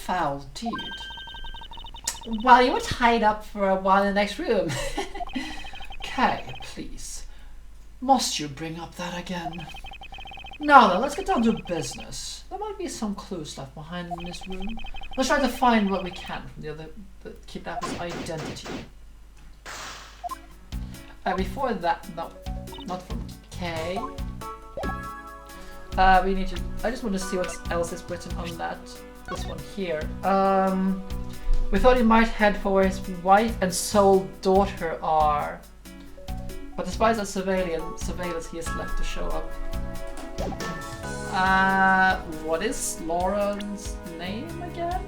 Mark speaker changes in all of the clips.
Speaker 1: foul deed? Well, you were tied up for a while in the next room. Okay, please. Must you bring up that again? Now then, let's get down to business. There might be some clues left behind in this room. Let's try to find what we can from the kidnapper's identity. Before that, no, not from K. We need to. I just want to see what else is written on that. This one here. We thought he might head for where his wife and sole daughter are, but despite that surveillance, he has left to show up. What is Lauren's name again?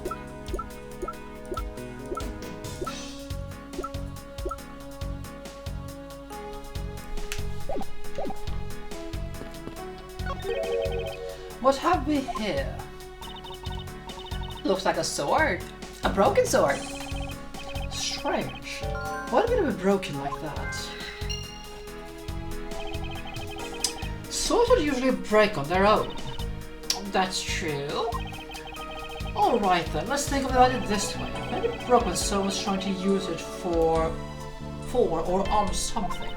Speaker 1: What have we here? Looks like a sword. A broken sword. Strange. Why would it be broken like that? Swords would usually break on their own. That's true. Alright then, let's think about it this way. Maybe it broke when someone was trying to use it for or on something.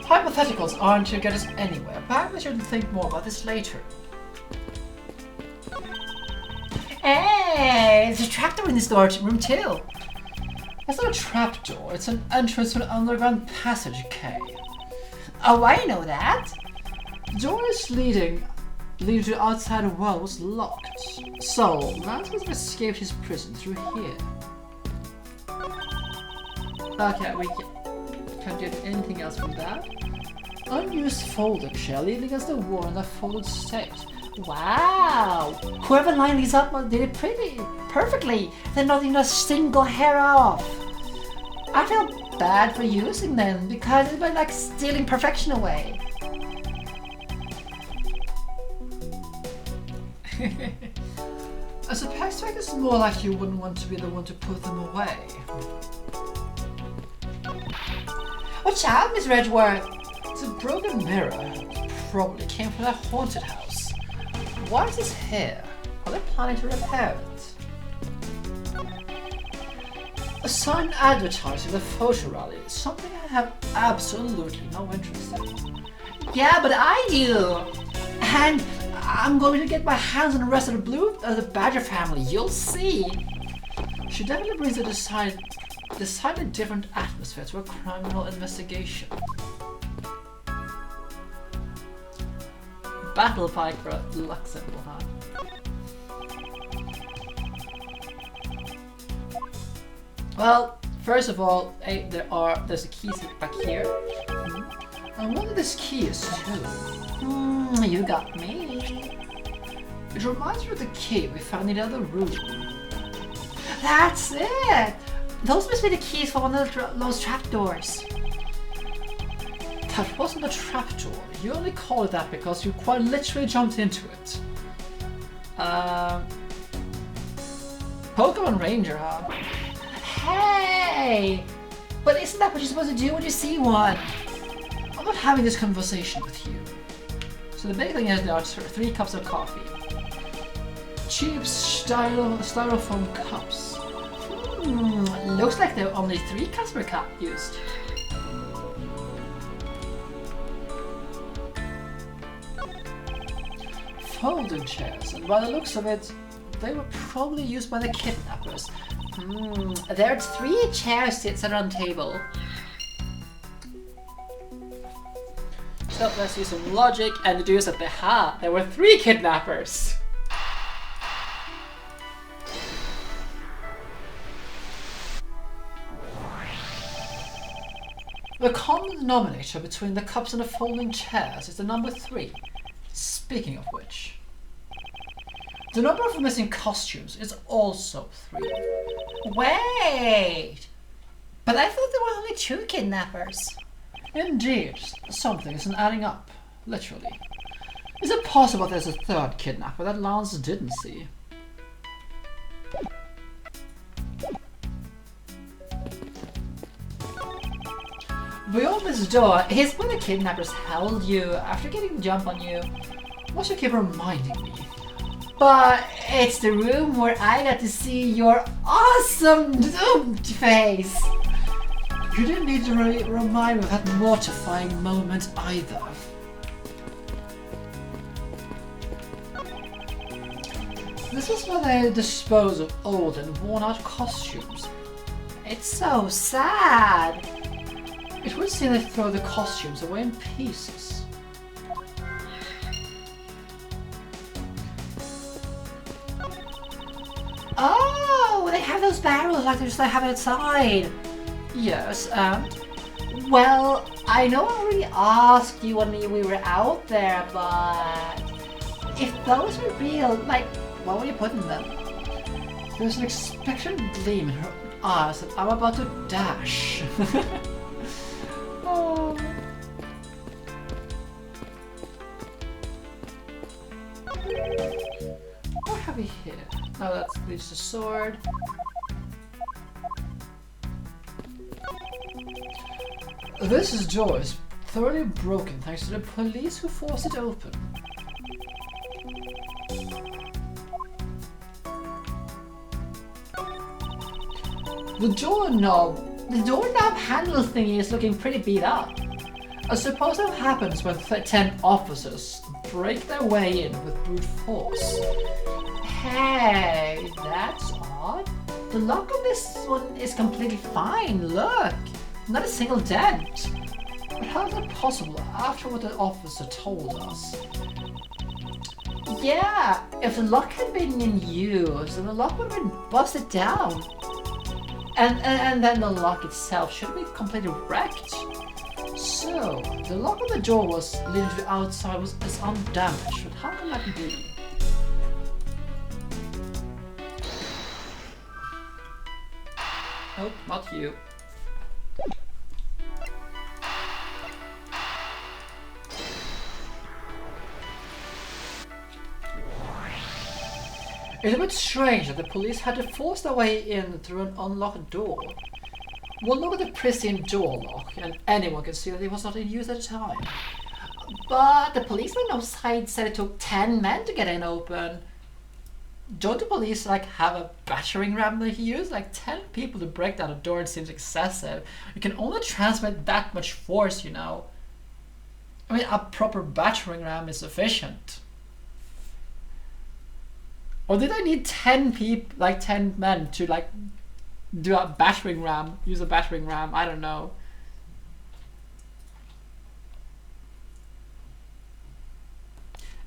Speaker 1: Hypotheticals aren't to get us anywhere. Perhaps we should think more about this later. Hey, there's a trapdoor in this room too. It's not a trapdoor, it's an entrance to an underground passage, Kay. Oh, I know that. The door is leading to the outside world was locked. So, Lance must have escaped his prison through here. Okay, we can't get anything else from that. Unused folding chair leaning against the wall in a folded state. Wow! Whoever lined these up did it perfectly. They're not even a single hair off. I feel bad for using them because it's like stealing perfection away. As a pastime, it's more like you wouldn't want to be the one to put them away. Watch out, Miss Edgeworth! It's a broken mirror. It probably came from that haunted house. Why is this here? Are they planning to repair it? A sign advertising the photo rally is something I have absolutely no interest in. Yeah, but I do! And I'm going to get my hands on the rest of the Badger family, you'll see! She definitely brings a decidedly different atmosphere to a criminal investigation. Battle pike for a luck symbol, huh? Well, first of all, there's a key back here. I wonder this key is too. You got me. It reminds me of the key we found in the other room. That's it! Those must be the keys for one of those trapdoors. That wasn't a trapdoor. You only call it that because you quite literally jumped into it. Pokemon Ranger, huh? Hey! But isn't that what you're supposed to do when you see one? I'm not having this conversation with you. So the big thing is there are 3 cups of coffee. Cheap styrofoam cups. Looks like there are only 3 cups per cup used. Folding chairs, and by the looks of it, they were probably used by the kidnappers. There are 3 chairs set on the table. So let's use some logic and deduce that there were 3 kidnappers. The common denominator between the cups and the folding chairs is the number 3. Speaking of which, the number of missing costumes is also 3. Wait! But I thought there were only 2 kidnappers. Indeed, something isn't adding up, literally. Is it possible there's a 3rd kidnapper that Lance didn't see? Beyond this door is where the kidnappers held you after getting the jump on you. Why should you keep reminding me? But it's the room where I got to see your awesome doomed face. You didn't need to remind me of that mortifying moment either. This is where they dispose of old and worn-out costumes. It's so sad. It would seem they throw the costumes away in pieces. Oh, they have those barrels like they have outside. Yes, well, I know I already asked you when we were out there, but if those were real, like, what were you putting them? There's an expectant gleam in her eyes that I'm about to dash. Oh. What have we here? Oh, that's just a sword. This door is thoroughly broken thanks to the police who forced it open. The doorknob handle thingy is looking pretty beat up. I suppose that happens when 10 officers break their way in with brute force. Hey, that's odd. The lock on this one is completely fine, look. Not a single dent. But how is that possible after what the officer told us? Yeah, if the lock had been in use, then the lock would have been busted down. And then the lock itself should be completely wrecked. So, the lock on the door was leading to the outside is undamaged, but how can that be? Nope, not you. It's a bit strange that the police had to force their way in through an unlocked door. One look at the pristine door lock and anyone can see that it was not in use at the time. But the policeman outside said it took 10 men to get it open. Don't the police have a battering ram they use? 10 people to break down a door seems excessive. You can only transmit that much force, you know. I mean, a proper battering ram is sufficient. Or did I need 10 people, 10 men to do a battering ram, use a battering ram? I don't know.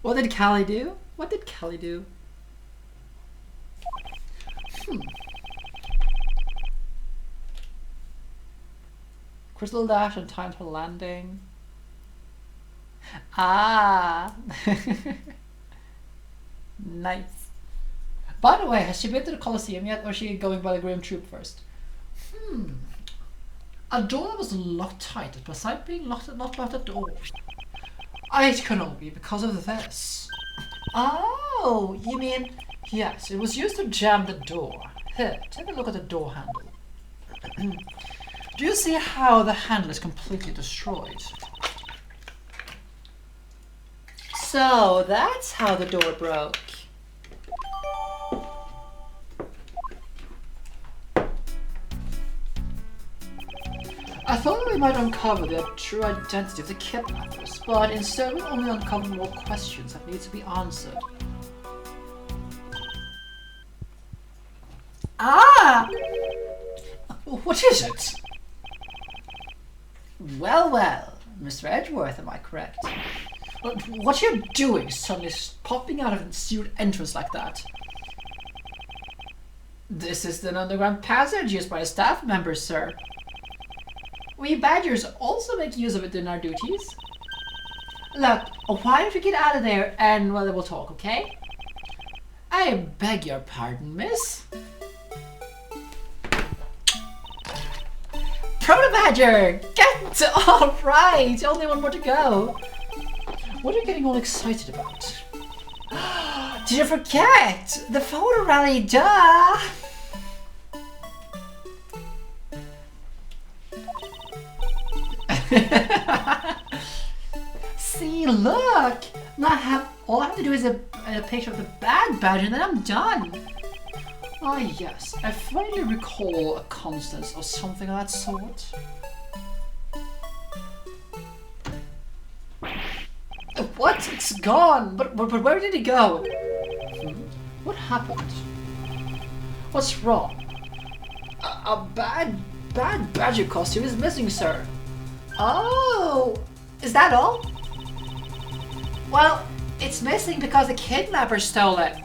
Speaker 1: What did Callie do? What did Callie do? Crystal dash and time for landing. Ah. Nice. By the way, has she been to the Colosseum yet, or is she going by the Grim Troop first? A door that was locked tight, besides being not locked at all. It can only be because of this. Oh, you mean... Yes, it was used to jam the door. Here, take a look at the door handle. Do you see how the handle is completely destroyed? So, that's how the door broke. I thought we might uncover the true identity of the kidnappers, but instead we only uncover more questions that need to be answered. Ah! What is it? Well, Mr. Edgeworth, am I correct? What are you doing suddenly popping out of an sealed entrance like that? This is an underground passage used by staff members, sir. We Badgers also make use of it in our duties. Look, why don't you get out of there and we'll talk, okay? I beg your pardon, miss. Proto-Badger! Get all right! Only one more to go. What are you getting all excited about? Did you forget? The photo rally, duh! See, look! All I have to do is a picture of the bad badger and then I'm done. Ah yes, I finally recall a Constance or something of that sort. What? It's gone! But where did it go? What happened? What's wrong? A bad badger costume is missing, sir. Oh! Is that all? Well, it's missing because the kidnappers stole it.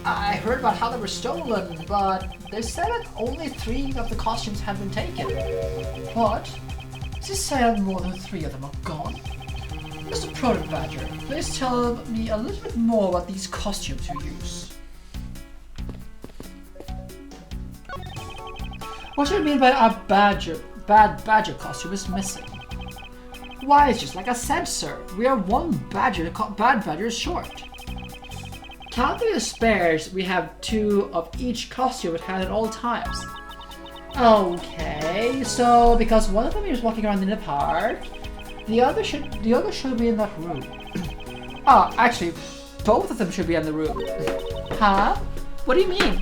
Speaker 1: I heard about how they were stolen, but they said that only 3 of the costumes had been taken. What? Does it say that more than 3 of them are gone? Mr. Proto Badger, please tell me a little bit more about these costumes you use. What do you mean by a bad badger costume is missing? Why, it's just like I said, sir. We are 1 bad badger short. Counting the spares, we have 2 of each costume it had at all times. Okay, so because one of them is walking around in the park, the other should be in that room. Oh, actually, both of them should be in the room. Huh? What do you mean?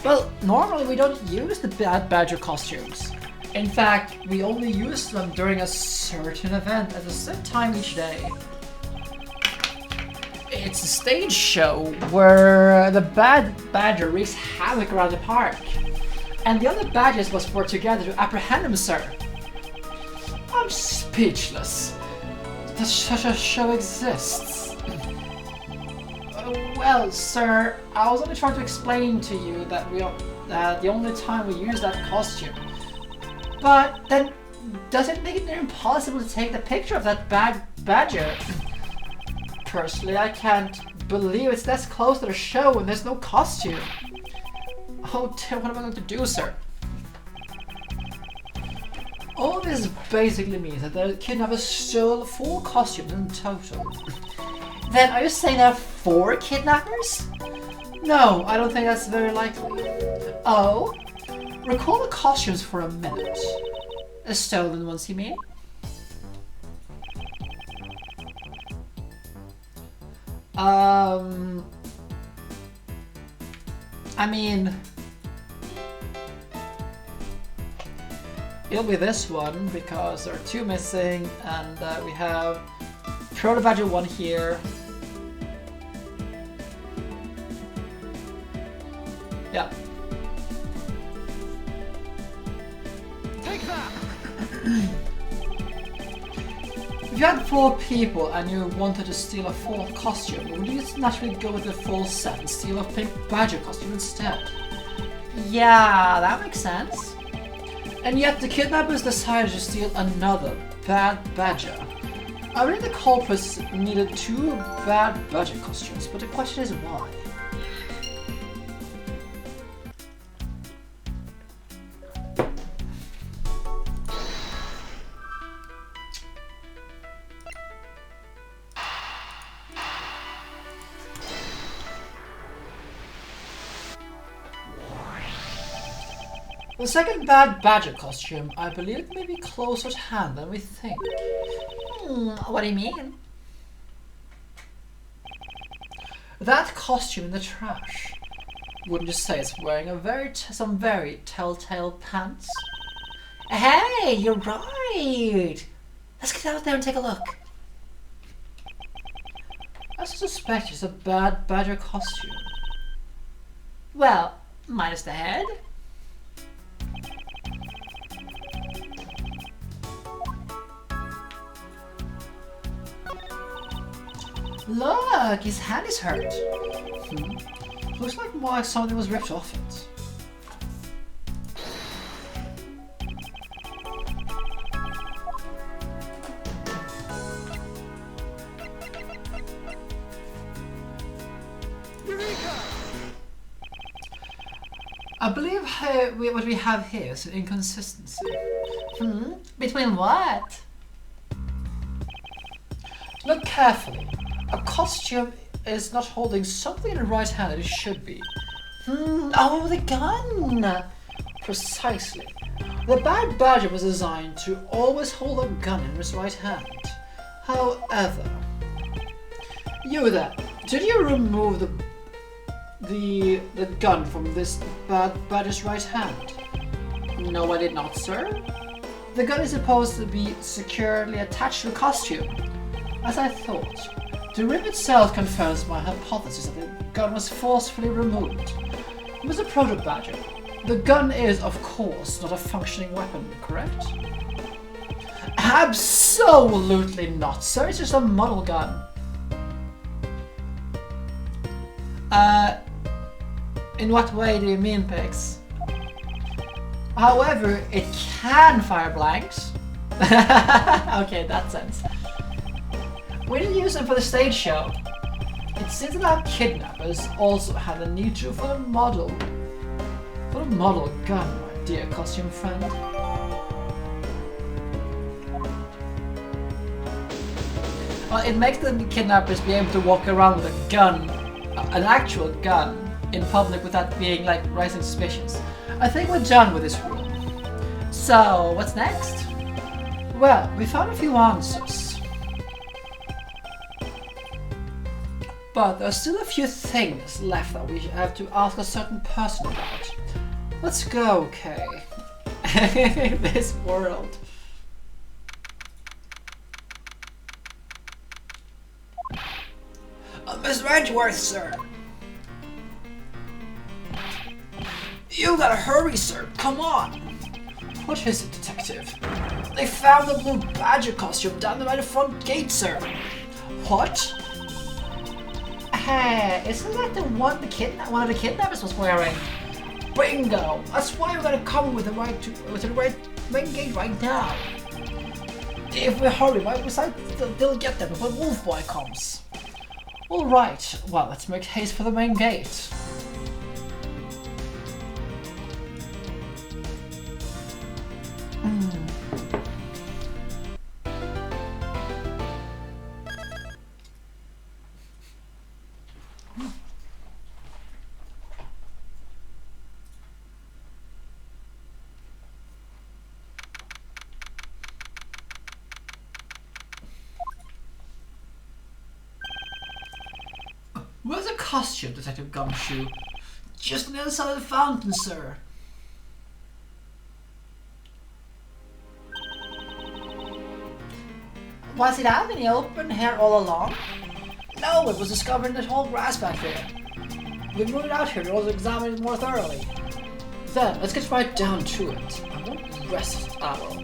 Speaker 1: Well, normally we don't use the bad badger costumes. In fact, we only use them during a certain event at a set time each day. It's a stage show where the bad badger wreaks havoc around the park. And the other badges must work together to apprehend him, sir. I'm speechless. That such a show exists. Well, sir, I was only trying to explain to you that the only time we use that costume. But then, does it make it impossible to take the picture of that bad badger? Personally, I can't believe it's this close to the show and there's no costume. Oh dear, what am I going to do, sir? All this basically means that the kidnappers stole 4 costumes in total. Then are you saying there are 4 kidnappers? No, I don't think that's very likely. Oh? Recall the costumes for a minute. The stolen ones, you mean? I mean, it'll be this one because there are 2 missing, and we have Proto Badger 1 here. Yeah. Take that. If you had 4 people and you wanted to steal a 4th costume, would you naturally go with the full set and steal a pink badger costume instead? Yeah, that makes sense. And yet the kidnappers decided to steal another bad badger. I believe the culprits needed 2 bad badger costumes, but the question is why? The second bad badger costume, I believe it may be closer at hand than we think. What do you mean? That costume in the trash. Wouldn't you say it's wearing some very telltale pants? Hey, you're right! Let's get out there and take a look. I suspect it's a bad badger costume. Well, minus the head. Look, his hand is hurt. Looks like more like something was ripped off it. I believe what we have here is an inconsistency. Between what? Look carefully. A costume is not holding something in the right hand that it should be. Oh, the gun! Precisely. The bad badger was designed to always hold a gun in his right hand. However, you there, did you remove the gun from this badger's right hand? No, I did not, sir. The gun is supposed to be securely attached to the costume. As I thought, the rib itself confirms my hypothesis that the gun was forcefully removed. Mr. Proto-Badger, the gun is, of course, not a functioning weapon, correct? Absolutely not, sir. It's just a model gun. In what way do you mean, Pix? However, it can fire blanks. Okay, that sense. We didn't use them for the stage show. It seems that our kidnappers also had a need to for a model gun, my dear costume friend. Well, it makes the kidnappers be able to walk around with a gun, an actual gun, in public without being like raising suspicions. I think we're done with this room. So, what's next? Well, we found a few answers. But there's still a few things left that we have to ask a certain person about. Let's go, Kay. This world. Miss Edgeworth, sir. You gotta hurry, sir. Come on. What is it, detective? They found the blue badger costume down by the front gate, sir. What? Hey, isn't that the one one of the kidnappers was wearing? Bingo! That's why we're gonna come with the right main gate right now. If we hurry, they'll get there before Wolfboy comes. All right. Well, let's make haste for the main gate. Where's the costume, Detective Gumshoe? Just on the other side of the fountain, sir. Was it out in the open here all along? No, it was discovered in the tall grass back there. We moved it out here in order to examine it more thoroughly. Then, let's get right down to it. I won't rest an hour.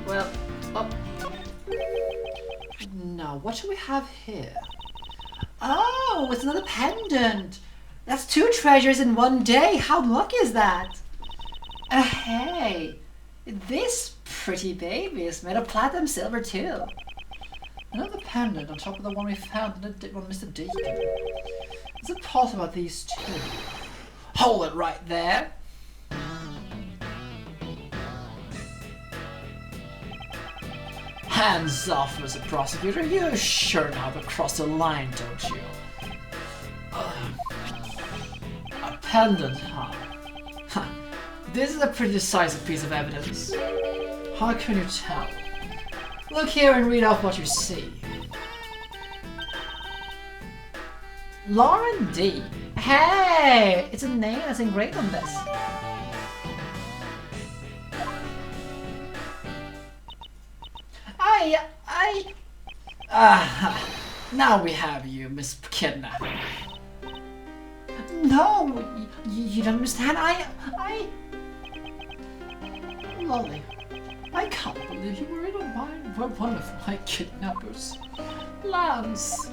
Speaker 1: Well, now, what do we have here? Oh, it's another pendant. That's 2 treasures in one day. How lucky is that? Hey, this pretty baby is made of platinum silver too. Another pendant on top of the one we found on Mr. Deacon. Is it possible about these 2? Hold it right there. Hands off, Mr. Prosecutor. You sure know how to cross the line, don't you? A pendant, huh? This is a pretty decisive piece of evidence. How can you tell? Look here and read off what you see. Lauren D. Hey! It's a name that's engraved on this. Now we have you, Miss Kidnapper. No, you don't understand. Lolly, I can't believe you were in one of my kidnappers. Lance.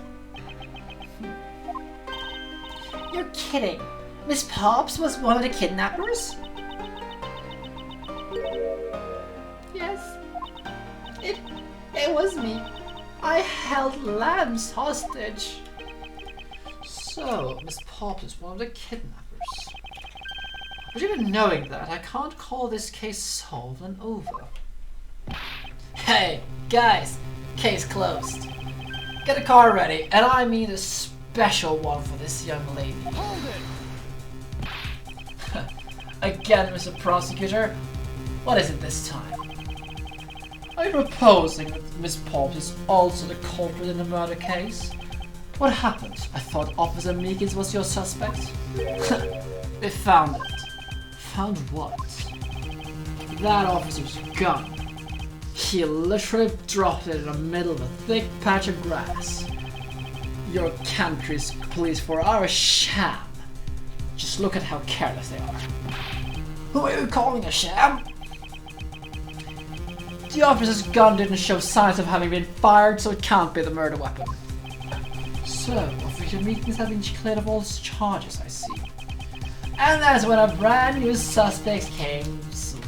Speaker 1: You're kidding. Miss Pops was one of the kidnappers? Yes. It was me. I held Lance hostage. So, Miss Pops is one of the kidnappers. But even knowing that, I can't call this case solved and over. Hey, guys, case closed. Get a car ready, and I mean a special one for this young lady. Hold it! Again, Mr. Prosecutor, what is it this time? Are you proposing that Miss Pops is also the culprit in the murder case? What happened? I thought Officer Meekins was your suspect. They found it. Found what? That officer's gun. He literally dropped it in the middle of a thick patch of grass. Your country's police force are a sham. Just look at how careless they are. Who are you calling a sham? The officer's gun didn't show signs of having been fired, so it can't be the murder weapon. So, official meetings have been cleared of all his charges, I see. And that's when a brand new suspect came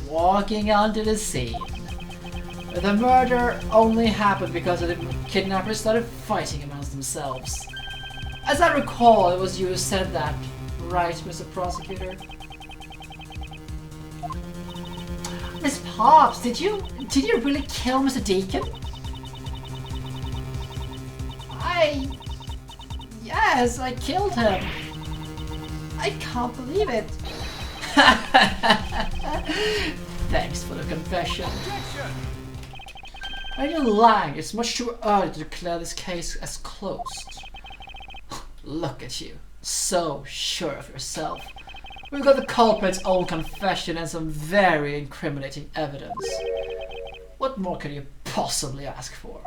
Speaker 1: walking onto the scene. The murder only happened because the kidnappers started fighting amongst themselves. As I recall, it was you who said that, right, Mr. Prosecutor? Miss Pops, did you really kill Mr. Deacon? Yes, I killed him. I can't believe it. Thanks for the confession. Agent Lang, it's much too early to declare this case as closed. Look at you, so sure of yourself. We've got the culprit's own confession and some very incriminating evidence. What more could you possibly ask for?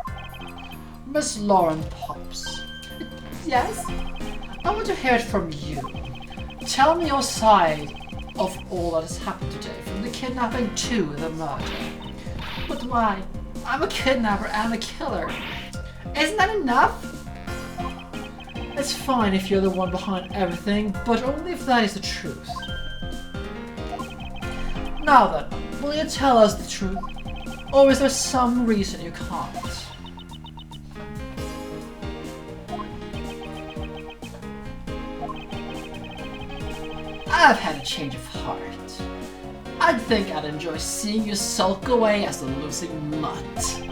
Speaker 1: Miss Lauren Pops. Yes? I want to hear it from you. Tell me your side of all that has happened today, from the kidnapping to the murder. But why? I'm a kidnapper and a killer. Isn't that enough? It's fine if you're the one behind everything, but only if that is the truth. Now then, will you tell us the truth? Or is there some reason you can't? I've had a change of heart. I think I'd enjoy seeing you sulk away as a losing mutt.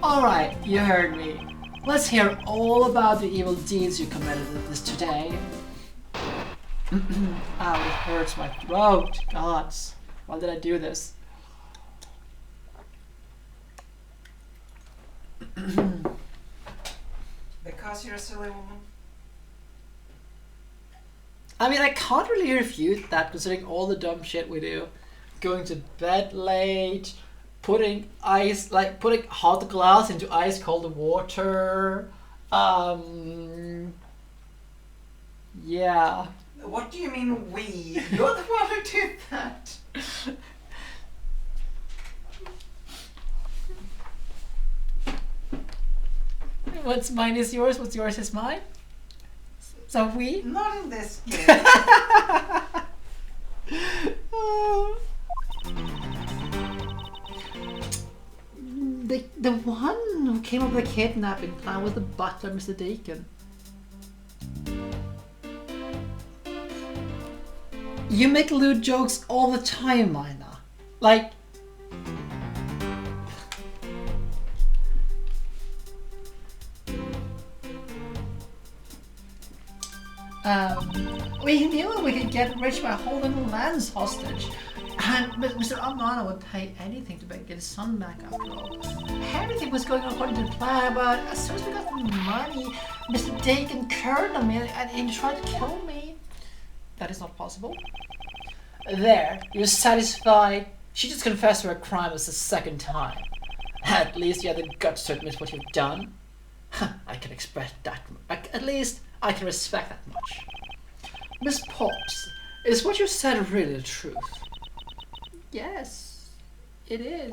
Speaker 1: Alright, you heard me. Let's hear all about the evil deeds you committed this today. Ow, it hurts my throat. Gods, why did I do this?
Speaker 2: Because you're a silly woman.
Speaker 1: I mean, I can't really refute that considering all the dumb shit we do. Going to bed late, putting hot glass into ice cold water. Yeah.
Speaker 2: What do you mean we? You're the one who did that.
Speaker 1: What's mine is yours, what's yours is mine? So we?
Speaker 2: Not in this game.
Speaker 1: The one who came up with the kidnapping plan was the butler, Mr. Deacon. You make lewd jokes all the time, Mina. Like... we knew we could get rich by holding the lands hostage. And Mr. Amana would pay anything to get his son back after all. Everything was going according to plan, but as soon as we got the money, Mr. Deacon turned on me and he tried to kill me. That is not possible. There, you're satisfied? She just confessed to her crime the second time. At least you had the guts to admit what you've done. I can express that. At least I can respect that much. Miss Pops, is what you said really the truth? Yes, it is.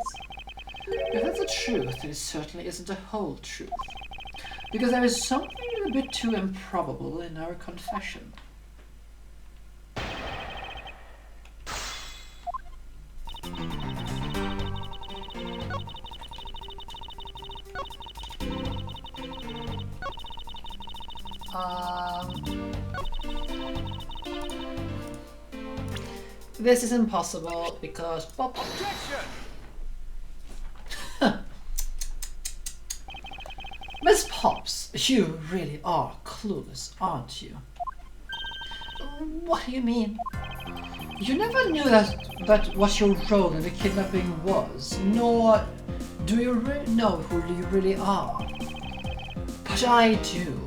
Speaker 1: If that's the truth, it certainly isn't the whole truth. Because there is something a bit too improbable in our confession. This is impossible because objection. Miss Pops, you really are clueless, aren't you? What do you mean? You never knew that what your role in the kidnapping was, nor Do you really know who you really are? But I do.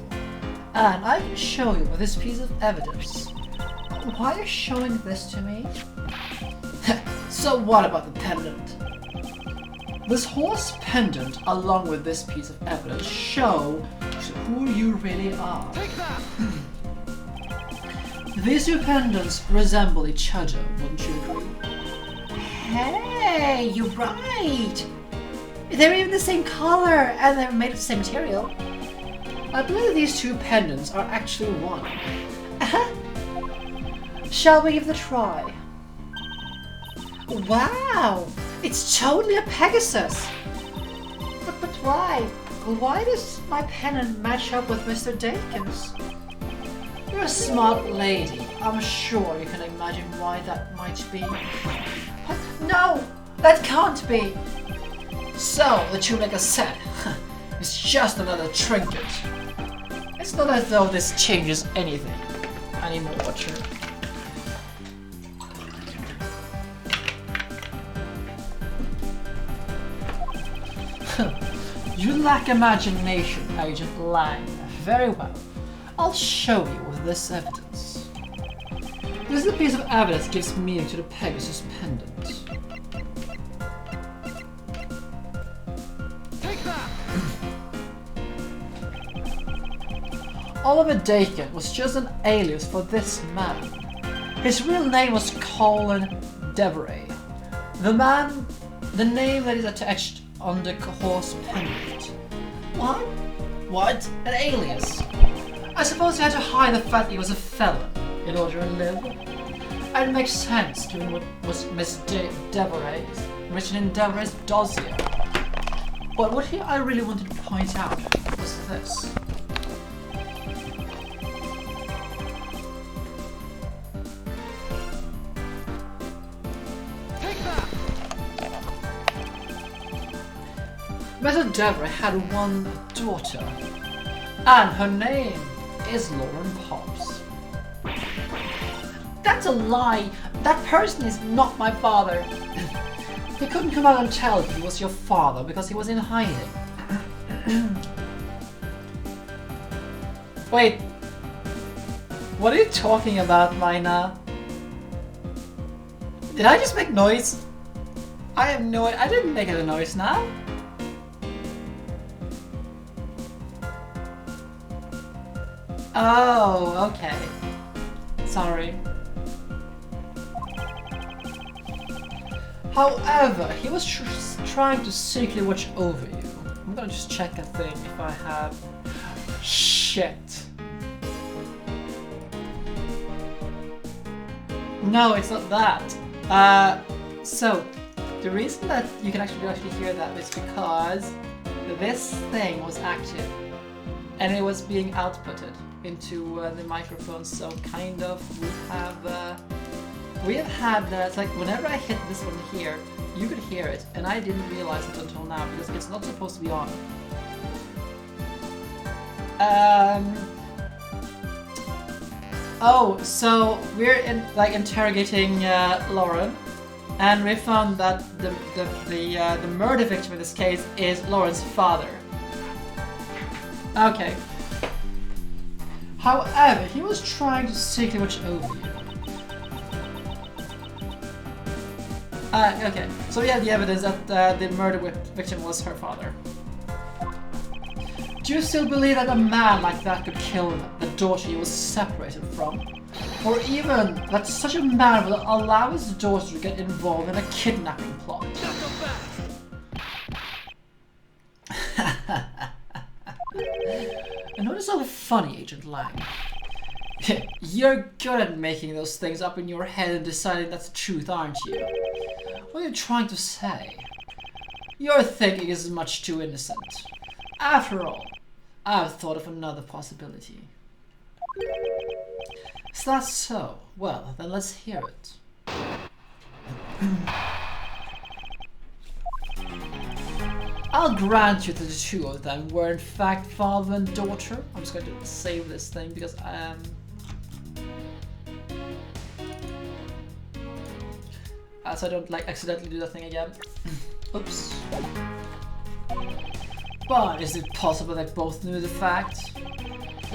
Speaker 1: And I can show you with this piece of evidence. Why are you showing this to me? So what about the pendant? This horse pendant, along with this piece of evidence, show who you really are.
Speaker 3: Take that!
Speaker 1: These two pendants resemble each other, wouldn't you agree? Hey, you're right! They're even the same color, and they're made of the same material. I believe these two pendants are actually one. Shall we give it a try? Wow! It's totally a Pegasus! But why? Why does my pendant match up with Mr. Dakin's? You're a smart lady. I'm sure you can imagine why that might be. What? No! That can't be! So, the two-legged set is just another trinket. It's not as though this changes anything anymore, Watcher. You lack imagination, Agent Lang. Very well. I'll show you with this evidence. This is a piece of evidence that gives meaning to the Pegasus pendant.
Speaker 3: Take that!
Speaker 1: Oliver Dakin was just an alias for this man. His real name was Colin Deveray. The name that is attached on the horse pendant. What? What? An alias? I suppose he had to hide the fact he was a felon in order to live. And it makes sense given what was Miss Deveray's written in Deveray's dossier. But what I really wanted to point out was this.
Speaker 3: Take that!
Speaker 1: Mr. Deveray had one daughter, and her name is Lauren Hobbs. That's a lie! That person is not my father! He couldn't come out and tell if he was your father because he was in hiding. Wait, what are you talking about, Mina? Did I just make noise? I have no idea. I didn't make a noise now. Oh, okay. Sorry. However, he was trying to secretly watch over you. I'm gonna just check a thing if I have... Shit. No, it's not that. So, the reason that you can actually hear that is because this thing was active. And it was being outputted into the microphone, so kind of we have had it's like whenever I hit this one here, you could hear it, and I didn't realize it until now because it's not supposed to be on. Oh, so we're interrogating Lauren, and we found that the murder victim in this case is Lauren's father. Okay. However, he was trying to secretly watch over you. Okay, so we have the evidence that the murder victim was her father. Do you still believe that a man like that could kill the daughter he was separated from? Or even that such a man will allow his daughter to get involved in a kidnapping plot? And what is so funny, Agent Lang? You're good at making those things up in your head and deciding that's the truth, aren't you? What are you trying to say? Your thinking is much too innocent. After all, I've thought of another possibility. Is that so? Well, then let's hear it. I'll grant you that the two of them were in fact father and daughter. I'm just going to save this thing because so I don't accidentally do that thing again. Oops. But is it possible they both knew the fact?